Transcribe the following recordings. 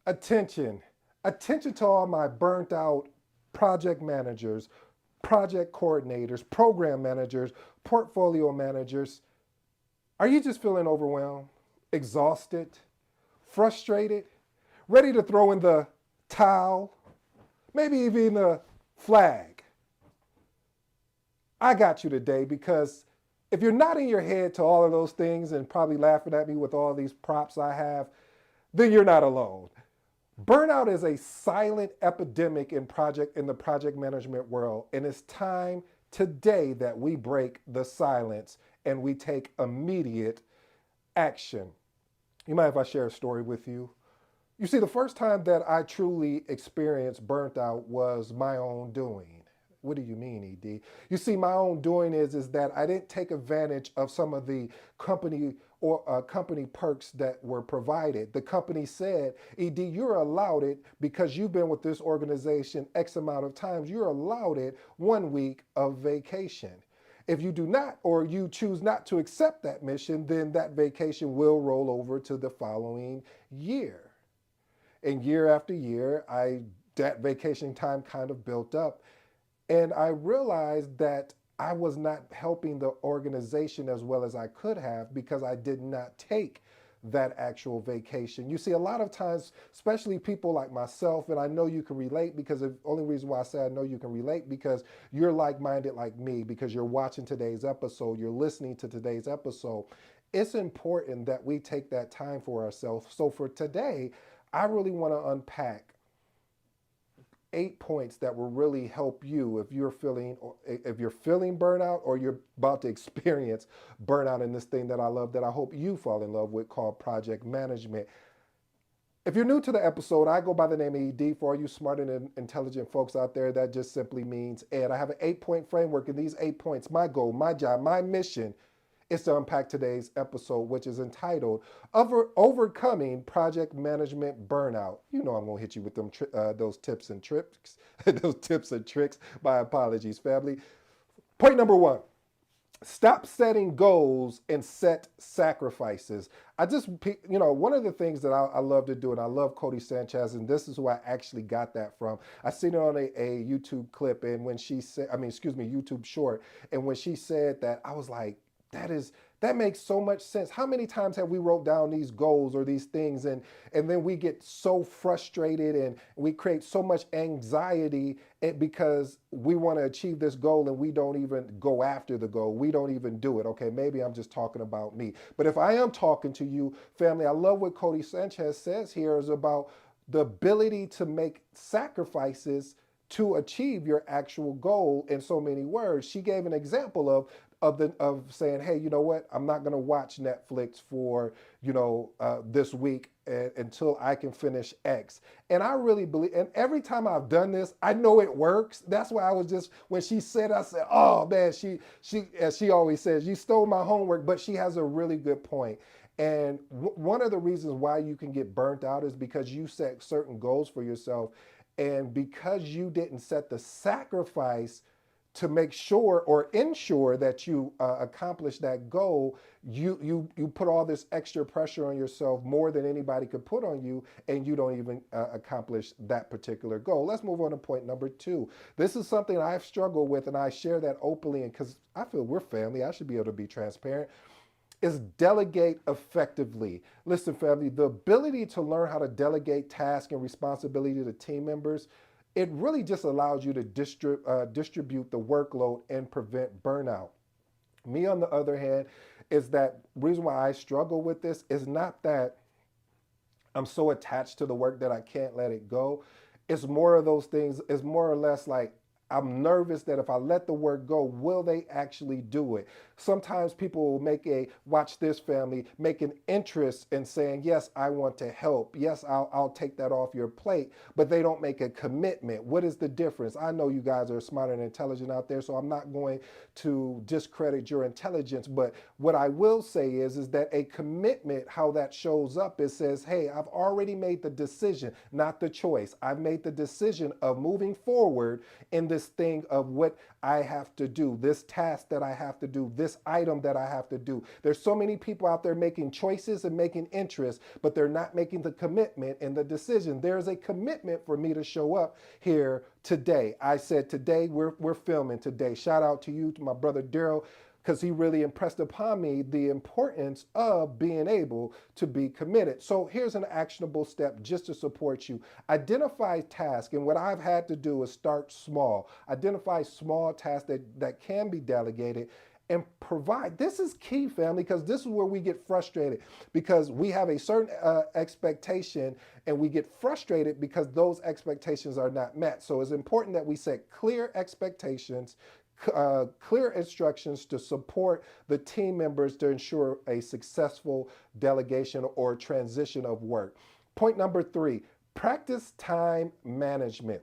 Attention. Attention to all my burnt out project managers, project coordinators, program managers, portfolio managers. Are you just feeling overwhelmed, exhausted, frustrated, ready to throw in the towel, maybe even the flag? I got you today because if you're not in your head to all of those things and probably laughing at me with all these props I have, then you're not alone. Burnout is a silent epidemic in the project management world, and it's time today that we break the silence and we take immediate action. You mind if I share a story with you? You see, the first time that I truly experienced burnt out was my own doing. What do you mean, ED? You see, my own doing is that I didn't take advantage of some of the company perks that were provided. The company said, ED, you're allowed it because you've been with this organization X amount of times. You're allowed it 1 week of vacation. If you do not, or you choose not to accept that mission, then that vacation will roll over to the following year. And year after year, that vacation time kind of built up. And I realized that I was not helping the organization as well as I could have because I did not take that actual vacation. You see, a lot of times, especially people like myself, and I know you can relate because the only reason why I say I know you can relate because you're like-minded like me, because you're watching today's episode, you're listening to today's episode. It's important that we take that time for ourselves. So for today, I really want to unpack 8 points that will really help you if you're feeling burnout or you're about to experience burnout in this thing that I love, that I hope you fall in love with, called project management. If you're new to the episode, I go by the name of ED. For all you smart and intelligent folks out there, that just simply means Ed. I have an 8 point framework, and these 8 points, my goal, my job, my mission is to unpack today's episode, which is entitled Overcoming Project Management Burnout. You know I'm going to hit you with those tips and tricks. Those tips and tricks. My apologies, family. Point number one. Stop setting goals and set sacrifices. One of the things that I love to do, and I love Cody Sanchez, and this is who I actually got that from. I seen it on a YouTube clip, and when she said, YouTube short, and when she said that, I was like, that makes so much sense. How many times have we wrote down these goals or these things and then we get so frustrated and we create so much anxiety because we want to achieve this goal and we don't even go after the goal. We don't even do it. Okay, maybe I'm just talking about me. But if I am talking to you, family, I love what Cody Sanchez says here is about the ability to make sacrifices to achieve your actual goal. In so many words, she gave an example of saying, hey, you know what? I'm not going to watch Netflix for this week until I can finish X. And I really believe, and every time I've done this, I know it works. That's why I was just, when she said, I said, oh man, she as she always says, you stole my homework. But she has a really good point. And one of the reasons why you can get burnt out is because you set certain goals for yourself, and because you didn't set the sacrifice to make sure or ensure that you accomplish that goal, you put all this extra pressure on yourself, more than anybody could put on you, and you don't even accomplish that particular goal. Let's move on to point number two. This is something I've struggled with, and I share that openly, and because I feel we're family, I should be able to be transparent, is delegate effectively. Listen, family, the ability to learn how to delegate tasks and responsibility to team members, it really just allows you to distribute the workload and prevent burnout. Me, on the other hand, is that reason why I struggle with this is not that I'm so attached to the work that I can't let it go. It's more of those things. It's more or less like I'm nervous that if I let the work go, will they actually do it? Sometimes people will watch this, family, make an interest in saying, yes, I want to help. Yes, I'll take that off your plate, but they don't make a commitment. What is the difference? I know you guys are smart and intelligent out there, so I'm not going to discredit your intelligence, but what I will say is that a commitment, how that shows up, it says, hey, I've already made the decision, not the choice. I've made the decision of moving forward in this this thing of what I have to do, this task that I have to do, this item that I have to do. There's so many people out there making choices and making interests, but they're not making the commitment and the decision. There's a commitment for me to show up here today. I said today, we're filming today. Shout out to you, to my brother Daryl, because he really impressed upon me the importance of being able to be committed. So here's an actionable step just to support you. Identify tasks, and what I've had to do is start small. Identify small tasks that can be delegated and provide. This is key, family, because this is where we get frustrated, because we have a certain expectation and we get frustrated because those expectations are not met. So it's important that we set clear expectations, clear instructions to support the team members to ensure a successful delegation or transition of work. Point number 3, practice time management.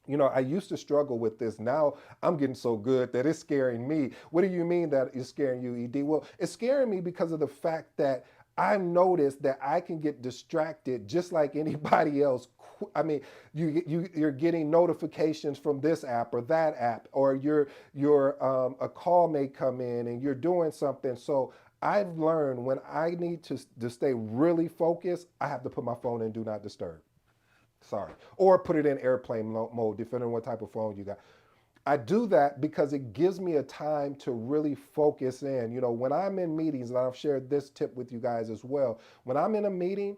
You know, I used to struggle with this. Now I'm getting so good that it's scaring me. What do you mean that it's scaring you, ED? Well, it's scaring me because of the fact that I've noticed that I can get distracted just like anybody else. I mean, you're getting notifications from this app or that app, or a call may come in and you're doing something. So I've learned when I need to stay really focused, I have to put my phone in do not disturb. Sorry. Or put it in airplane mode, depending on what type of phone you got. I do that because it gives me a time to really focus in. You know, when I'm in meetings, and I've shared this tip with you guys as well, when I'm in a meeting,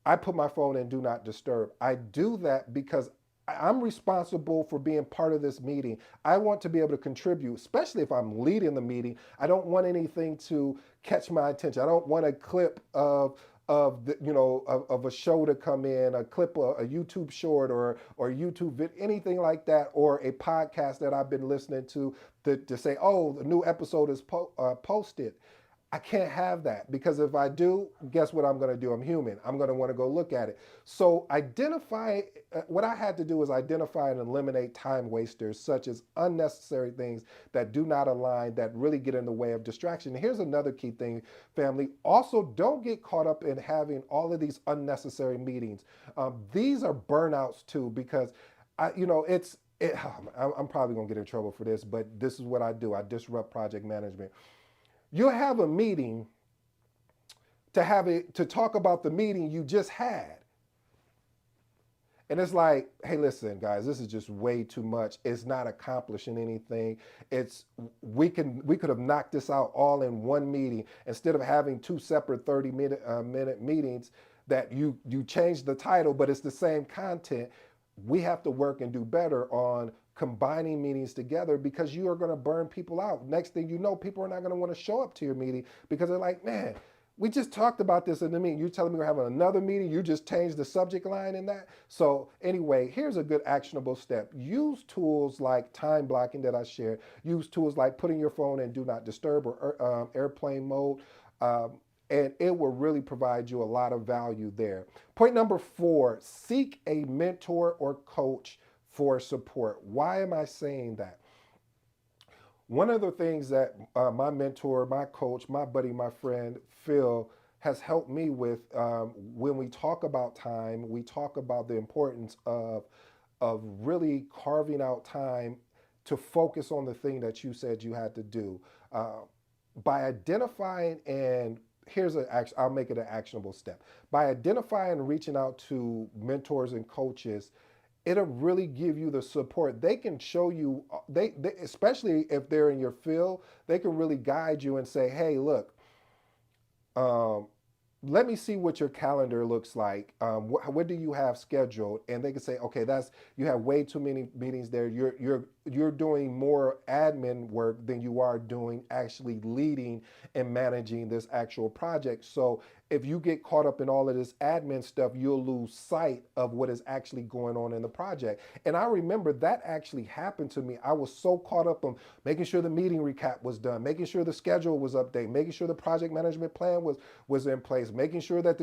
I put my phone in do not disturb. I do that because I'm responsible for being part of this meeting. I want to be able to contribute, especially if I'm leading the meeting. I don't want anything to catch my attention. I don't want a clip of a show to come in, a clip, a YouTube short or YouTube video, anything like that, or a podcast that I've been listening to say, oh, the new episode is posted. I can't have that, because if I do, guess what I'm going to do? I'm human. I'm going to want to go look at it. So what I had to do is identify and eliminate time wasters, such as unnecessary things that do not align, that really get in the way of distraction. Here's another key thing, family. Also, don't get caught up in having all of these unnecessary meetings. These are burnouts too, because I'm probably going to get in trouble for this, but this is what I do. I disrupt project management. You'll have a meeting to talk about the meeting you just had. And it's like, hey, listen, guys, this is just way too much. It's not accomplishing anything. We could have knocked this out all in one meeting instead of having two separate 30-minute meetings that you change the title, but it's the same content. We have to work and do better on combining meetings together, because you are going to burn people out. Next thing you know, people are not going to want to show up to your meeting because they're like, man, we just talked about this in the meeting. You're telling me we're having another meeting. You just changed the subject line in that. So anyway, here's a good actionable step. Use tools like time blocking that I shared. Use tools like putting your phone in do not disturb or airplane mode. And it will really provide you a lot of value there. Point number 4, seek a mentor or coach for support. Why am I saying that? One of the things that my mentor, my coach, my buddy, my friend, Phil, has helped me with, when we talk about time, we talk about the importance of really carving out time to focus on the thing that you said you had to do. By identifying I'll make it an actionable step. By identifying and reaching out to mentors and coaches, it'll really give you the support. They can show you, they especially if they're in your field, they can really guide you and say, hey, look, let me see what your calendar looks like. What do you have scheduled? And they can say, okay, you have way too many meetings there. You're doing more admin work than you are doing actually leading and managing this actual project. So if you get caught up in all of this admin stuff, you'll lose sight of what is actually going on in the project. And I remember that actually happened to me. I was so caught up on making sure the meeting recap was done, making sure the schedule was updated, making sure the project management plan was in place, making sure that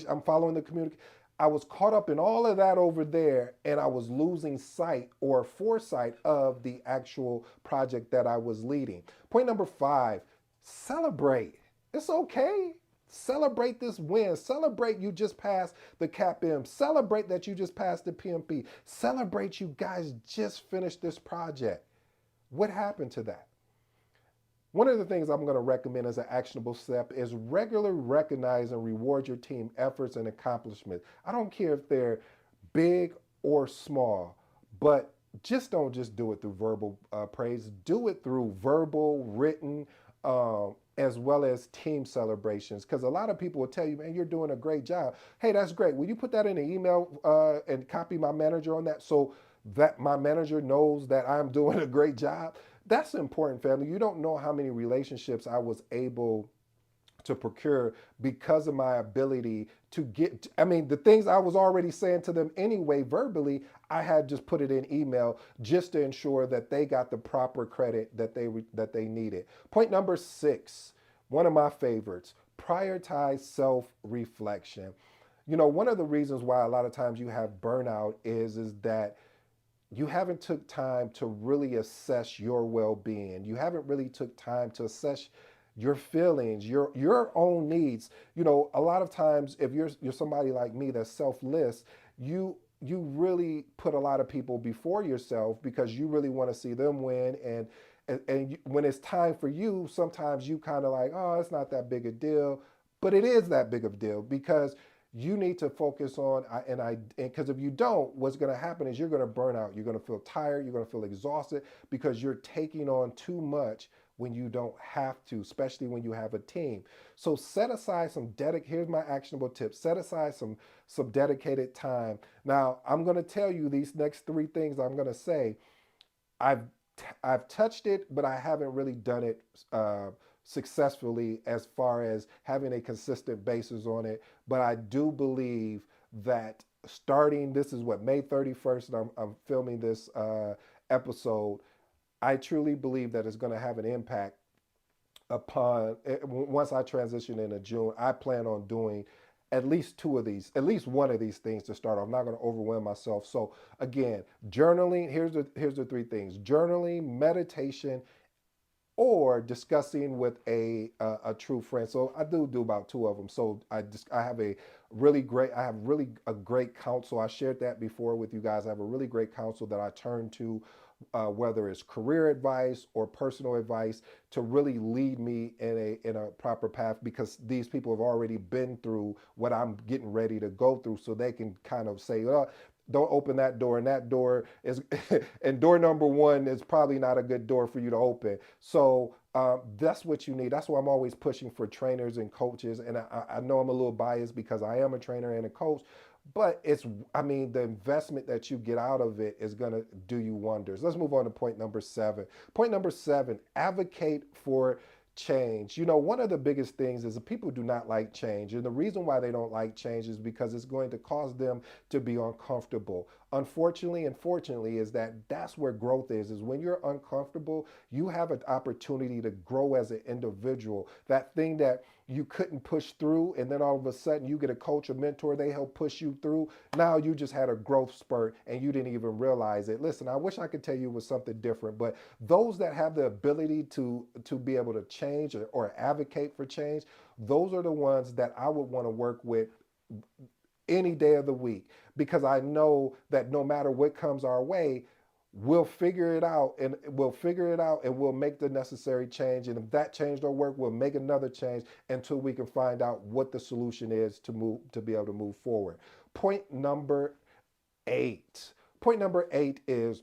I'm following the communication. I was caught up in all of that over there, and I was losing sight or foresight of the actual project that I was leading. Point number 5, celebrate. It's okay. Celebrate this win. Celebrate you just passed the CAPM. Celebrate that you just passed the PMP. Celebrate you guys just finished this project. What happened to that? One of the things I'm going to recommend as an actionable step is regularly recognize and reward your team efforts and accomplishments. I don't care if they're big or small, but just don't do it through verbal praise. Do it through verbal, written, as well as team celebrations. Because a lot of people will tell you, man, you're doing a great job. Hey, that's great. Will you put that in an email and copy my manager on that so that my manager knows that I'm doing a great job? That's important, family. You don't know how many relationships I was able to procure because of my ability to get, I mean, the things I was already saying to them anyway verbally, I had just put it in email just to ensure that they got the proper credit that they needed. Point number 6, one of my favorites, prioritize self-reflection. One of the reasons why a lot of times you have burnout is that you haven't took time to really assess your well-being. You haven't really took time to assess your feelings, your own needs. A lot of times if you're somebody like me that's selfless, you really put a lot of people before yourself because you really want to see them win, and when it's time for you, sometimes you kind of like, oh, it's not that big a deal, but it is that big of a deal because you need to focus on, and because if you don't, what's going to happen is you're going to burn out. You're going to feel tired. You're going to feel exhausted because you're taking on too much when you don't have to, especially when you have a team. So set aside some here's my actionable tips. Set aside some dedicated time. Now, I'm going to tell you these next 3 things I'm going to say. I've I've touched it, but I haven't really done it successfully as far as having a consistent basis on it. But I do believe that starting, this is what, May 31st, and I'm filming this episode. I truly believe that it's going to have an impact upon once I transition into June. I plan on doing at least 2 of these, at least one of these things to start. I'm not going to overwhelm myself. So again, journaling. Here's the 3 things: journaling, meditation, or discussing with a true friend. So I do about 2 of them. So I have really a great counsel. I shared that before with you guys. I have a really great counsel that I turn to, whether it's career advice or personal advice, to really lead me in a proper path, because these people have already been through what I'm getting ready to go through, so they can kind of say, oh, don't open that door, and that door is and door number 1 is probably not a good door for you to open. So that's what you need. That's why I'm always pushing for trainers and coaches. And I know I'm a little biased because I am a trainer and a coach, but I mean, the investment that you get out of it is going to do you wonders. Let's move on to point number 7. Point number 7, advocate for change. One of the biggest things is that people do not like change. And the reason why they don't like change is because it's going to cause them to be uncomfortable. Unfortunately and fortunately, that's where growth is when you're uncomfortable, you have an opportunity to grow as an individual. That thing that you couldn't push through, and then all of a sudden you get a coach or mentor, they help push you through. Now you just had a growth spurt and you didn't even realize it. Listen, I wish I could tell you it was something different, but those that have the ability to be able to change, or advocate for change, those are the ones that I would want to work with any day of the week, because I know that no matter what comes our way, we'll we'll make the necessary change. And if that change don't work, we'll make another change until we can find out what the solution is to be able to move forward. Point number 8. Point number 8 is,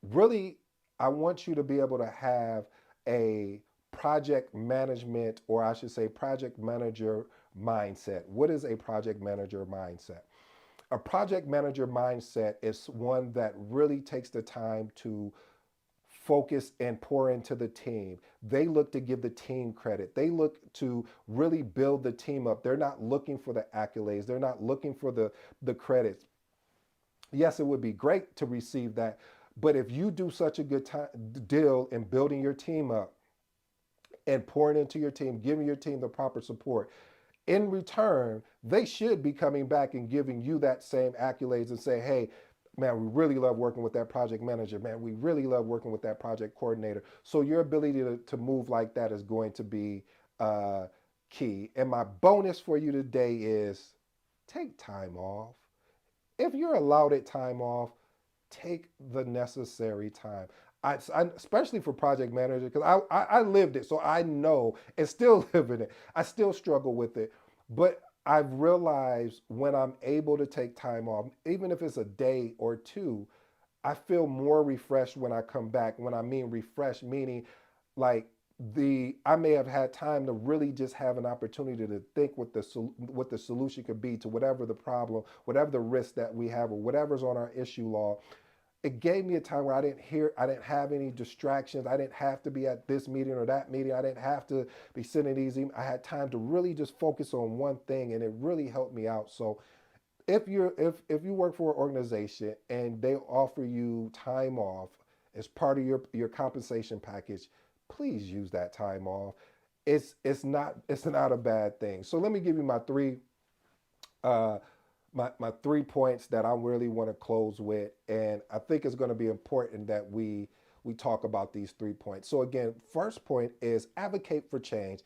really, I want you to be able to have a project management, or I should say project manager mindset. What is a project manager mindset? A project manager mindset is one that really takes the time to focus and pour into the team. They look to give the team credit. They look to really build the team up. They're not looking for the accolades. They're not looking for the credits. Yes, it would be great to receive that, but if you do such a good deal in building your team up and pouring into your team, giving your team the proper support, in return, they should be coming back and giving you that same accolades and say, hey, man, we really love working with that project manager. Man, we really love working with that project coordinator. So your ability to move like that is going to be key. And my bonus for you today is take time off. If you're allowed it time off, take the necessary time. Especially for project manager, because I lived it, so I know and still live in it. I still struggle with it, but I've realized when I'm able to take time off, even if it's a day or two, I feel more refreshed when I come back. When I mean refreshed, meaning like I may have had time to really just have an opportunity to think what the solution could be to whatever the problem, whatever the risk that we have, or whatever's on our issue log. It gave me a time where I didn't have any distractions. I didn't have to be at this meeting or that meeting. I didn't have to be sending these emails. I had time to really just focus on one thing, and it really helped me out. So if you work for an organization and they offer you time off as part of your compensation package, please use that time off. It's not a bad thing. So let me give you uh, my 3 points that I really want to close with, and I think it's going to be important that we talk about these 3 points. So again, first point is advocate for change.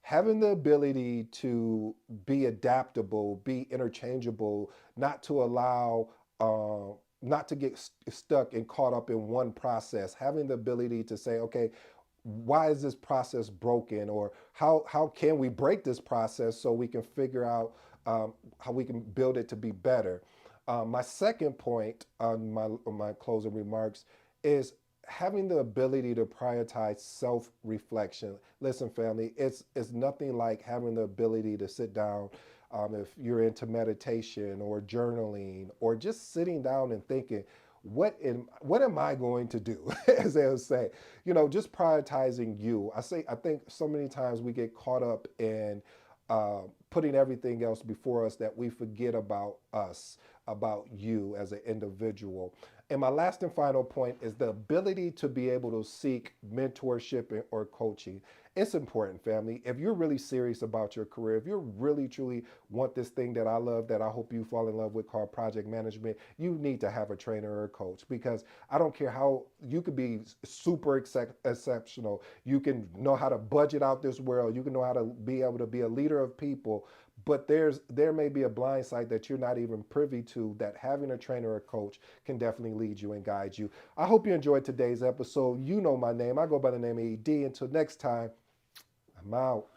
Having the ability to be adaptable, be interchangeable, not to allow not to get stuck and caught up in one process. Having the ability to say, okay, why is this process broken, or how can we break this process so we can figure out how we can build it to be better. My second point on my closing remarks is having the ability to prioritize self-reflection. Listen, family, it's nothing like having the ability to sit down. If you're into meditation or journaling or just sitting down and thinking, what am I going to do? As they'll say, just prioritizing you. I think so many times we get caught up in putting everything else before us that we forget about us, about you as an individual. And my last and final point is the ability to be able to seek mentorship or coaching. It's important, family. If you're really serious about your career, if you really truly want this thing that I love, that I hope you fall in love with, called project management, you need to have a trainer or a coach, because I don't care how you could be super exceptional. You can know how to budget out this world. You can know how to be able to be a leader of people, but there may be a blind side that you're not even privy to, that having a trainer or a coach can definitely lead you and guide you. I hope you enjoyed today's episode. You know my name. I go by the name of ED. Until next time, I'm out.